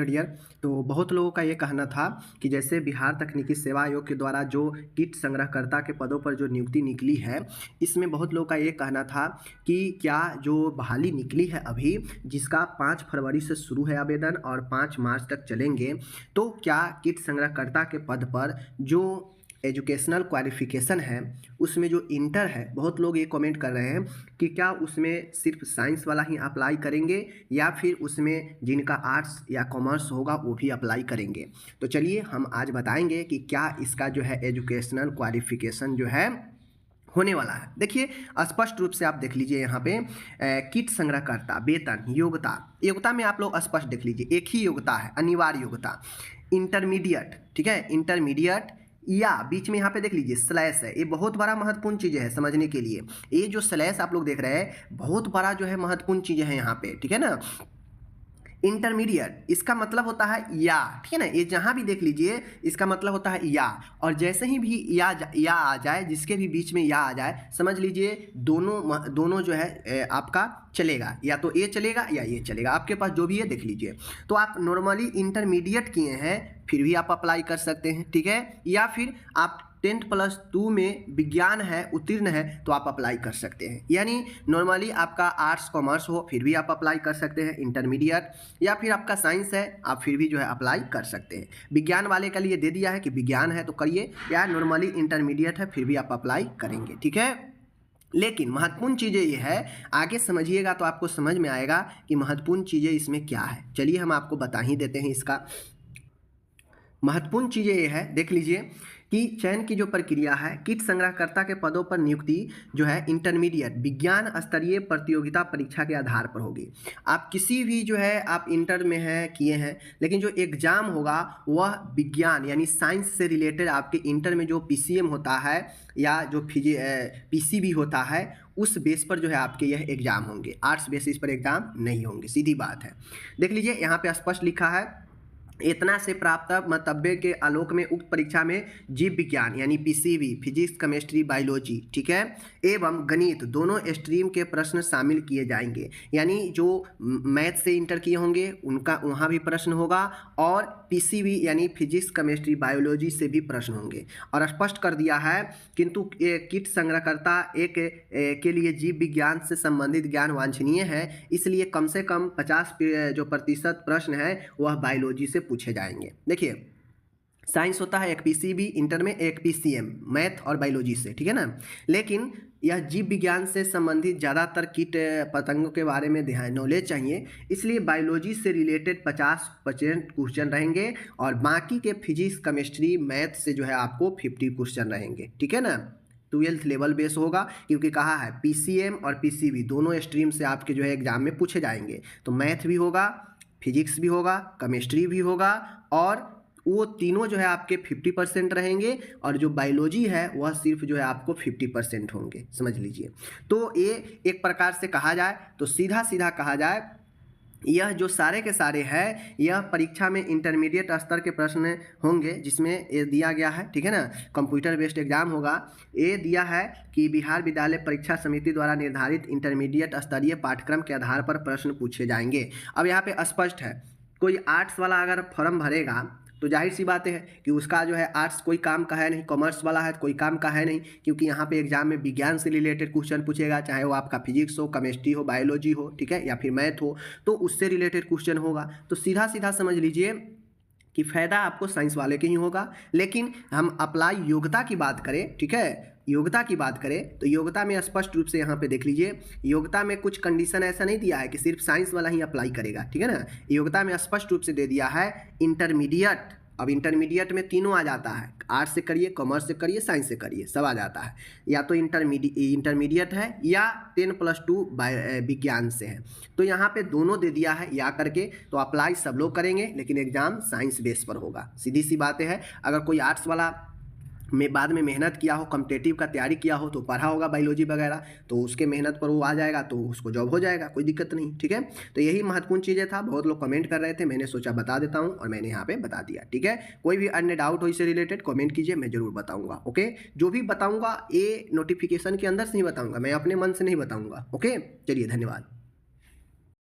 Dear. तो बहुत लोगों का ये कहना था कि जैसे बिहार तकनीकी सेवा आयोग के द्वारा जो किट संग्रहकर्ता के पदों पर जो नियुक्ति निकली है, इसमें बहुत लोगों का ये कहना था कि क्या जो बहाली निकली है अभी, जिसका 5 फरवरी से शुरू है आवेदन और 5 मार्च तक चलेंगे, तो क्या किट संग्रहकर्ता के पद पर जो एजुकेशनल क्वालिफिकेशन है उसमें जो इंटर है, बहुत लोग ये कमेंट कर रहे हैं कि क्या उसमें सिर्फ साइंस वाला ही अप्लाई करेंगे या फिर उसमें जिनका आर्ट्स या कॉमर्स होगा वो भी अप्लाई करेंगे। तो चलिए हम आज बताएंगे कि क्या इसका जो है एजुकेशनल क्वालिफिकेशन जो है होने वाला है। देखिए स्पष्ट रूप से आप देख लीजिए यहाँ पे किट संग्रहकर्ता वेतन योग्यता में आप लोग स्पष्ट देख लीजिए, एक ही योग्यता है, अनिवार्य योग्यता इंटरमीडिएट। ठीक है, इंटरमीडिएट या बीच में यहाँ पे देख लीजिए स्लैश है, ये बहुत बड़ा महत्वपूर्ण चीज़ है समझने के लिए। ये जो स्लैश आप लोग देख रहे हैं बहुत बड़ा जो है महत्वपूर्ण चीज़ है यहाँ पे, ठीक है ना। इंटरमीडिएट इसका मतलब होता है या, ठीक है ना, ये जहाँ भी देख लीजिए इसका मतलब होता है या, और जैसे ही भी या आ जाए, जिसके भी बीच में या आ जाए, समझ लीजिए दोनों जो है आपका चलेगा, या तो ये चलेगा या ये चलेगा, आपके पास जो भी है देख लीजिए। तो आप नॉर्मली इंटरमीडिएट किए हैं फिर भी आप अप्लाई कर सकते हैं, ठीक है, या फिर आप 10+2 में विज्ञान है उत्तीर्ण है तो आप अप्लाई कर सकते हैं। यानी नॉर्मली आपका आर्ट्स कॉमर्स हो फिर भी आप अप्लाई कर सकते हैं इंटरमीडिएट, या फिर आपका साइंस है आप फिर भी जो है अप्लाई कर सकते हैं। विज्ञान वाले के लिए दे दिया है कि विज्ञान है तो करिए, या नॉर्मली इंटरमीडिएट है फिर भी आप अप्लाई करेंगे, ठीक है। लेकिन महत्वपूर्ण चीज़ें ये है, आगे समझिएगा तो आपको समझ में आएगा कि महत्वपूर्ण चीज़ें इसमें क्या है। चलिए हम आपको बता ही देते हैं। इसका महत्वपूर्ण चीज़ें ये है, देख लीजिए कि चयन की जो प्रक्रिया है, किट संग्रहकर्ता के पदों पर नियुक्ति जो है इंटरमीडिएट विज्ञान स्तरीय प्रतियोगिता परीक्षा के आधार पर होगी। आप किसी भी जो है आप इंटर में हैं किए हैं, लेकिन जो एग्ज़ाम होगा वह विज्ञान यानी साइंस से रिलेटेड आपके इंटर में जो पीसीएम होता है या जो पीसीबी होता है उस बेस पर जो है आपके यह एग्ज़ाम होंगे। आर्ट्स बेसिस पर एग्ज़ाम नहीं होंगे, सीधी बात है। देख लीजिए यहाँ पे स्पष्ट लिखा है, इतना से प्राप्त मंतव्य के आलोक में उक्त परीक्षा में जीव विज्ञान यानी पीसीबी, फिजिक्स केमिस्ट्री बायोलॉजी, ठीक है, एवं गणित दोनों स्ट्रीम के प्रश्न शामिल किए जाएंगे। यानी जो मैथ से इंटर किए होंगे उनका वहाँ भी प्रश्न होगा, और पीसीबी यानी फिजिक्स केमिस्ट्री बायोलॉजी से भी प्रश्न होंगे। और स्पष्ट कर दिया है किंतु किट संग्रहकर्ता के लिए जीव विज्ञान से संबंधित ज्ञान वांछनीय है, इसलिए कम से कम 50% प्रश्न है वह बायोलॉजी से पूछे जाएंगे। देखिए साइंस होता है एक पीसीबी इंटर में, एक पीसीएम मैथ और बायोलॉजी से, ठीक है ना। लेकिन यह जीव विज्ञान से संबंधित ज़्यादातर कीट पतंगों के बारे में ध्यान नॉलेज चाहिए, इसलिए बायोलॉजी से रिलेटेड 50% क्वेश्चन रहेंगे, और बाकी के फिजिक्स केमिस्ट्री मैथ से जो है आपको 50 क्वेश्चन रहेंगे, ठीक है ना। 12th लेवल बेस होगा, क्योंकि कहा है पीसीएम और पीसीबी दोनों स्ट्रीम से आपके जो है एग्जाम में पूछे जाएंगे। तो मैथ भी होगा, फिजिक्स भी होगा, केमिस्ट्री भी होगा, और वो तीनों जो है आपके 50% रहेंगे, और जो बायोलॉजी है वह सिर्फ जो है आपको 50% होंगे, समझ लीजिए। तो ये एक प्रकार से कहा जाए तो सीधा सीधा कहा जाए, यह जो सारे के सारे है यह परीक्षा में इंटरमीडिएट स्तर के प्रश्न होंगे, जिसमें ये दिया गया है, ठीक है ना, कंप्यूटर बेस्ड एग्जाम होगा। ये दिया है कि बिहार विद्यालय परीक्षा समिति द्वारा निर्धारित इंटरमीडिएट स्तरीय पाठ्यक्रम के आधार पर प्रश्न पूछे जाएंगे। अब यहाँ पे स्पष्ट है, कोई आर्ट्स वाला अगर फॉर्म भरेगा तो जाहिर सी बात है कि उसका जो है आर्ट्स कोई काम का है नहीं, कॉमर्स वाला है तो कोई काम का है नहीं, क्योंकि यहाँ पे एग्जाम में विज्ञान से रिलेटेड क्वेश्चन पूछेगा, चाहे वो आपका फिजिक्स हो, केमिस्ट्री हो, बायोलॉजी हो, ठीक है, या फिर मैथ हो, तो उससे रिलेटेड क्वेश्चन होगा। तो सीधा सीधा समझ लीजिए कि फ़ायदा आपको साइंस वाले के ही होगा। लेकिन हम अप्लाई योग्यता की बात करें, ठीक है, योग्यता की बात करें तो योग्यता में स्पष्ट रूप से यहाँ पे देख लीजिए, योग्यता में कुछ कंडीशन ऐसा नहीं दिया है कि सिर्फ साइंस वाला ही अप्लाई करेगा, ठीक है ना। योग्यता में स्पष्ट रूप से दे दिया है इंटरमीडिएट। अब इंटरमीडिएट में तीनों आ जाता है, आर्ट्स से करिए, कॉमर्स से करिए, साइंस से करिए, सब आ जाता है। या तो इंटरमीडिएट है या 10+2 विज्ञान से है। तो यहाँ पे दोनों दे दिया है या करके, तो अप्लाई सब लोग करेंगे, लेकिन एग्जाम साइंस बेस पर होगा, सीधी सी बातें है। अगर कोई आर्ट्स वाला में बाद में मेहनत किया हो, कॉम्पिटिटिव का तैयारी किया हो, तो पढ़ा होगा बायोलॉजी वगैरह, तो उसके मेहनत पर वो आ जाएगा तो उसको जॉब हो जाएगा, कोई दिक्कत नहीं, ठीक है। तो यही महत्वपूर्ण चीज़ें था। बहुत लोग कमेंट कर रहे थे, मैंने सोचा बता देता हूँ और मैंने यहाँ पे बता दिया, ठीक है। कोई भी अन्य डाउट हो इससे रिलेटेड कमेंट कीजिए, मैं ज़रूर बताऊँगा, ओके। जो भी बताऊँगा ये नोटिफिकेशन के अंदर से नहीं बताऊँगा, मैं अपने मन से नहीं बताऊँगा, ओके। चलिए धन्यवाद।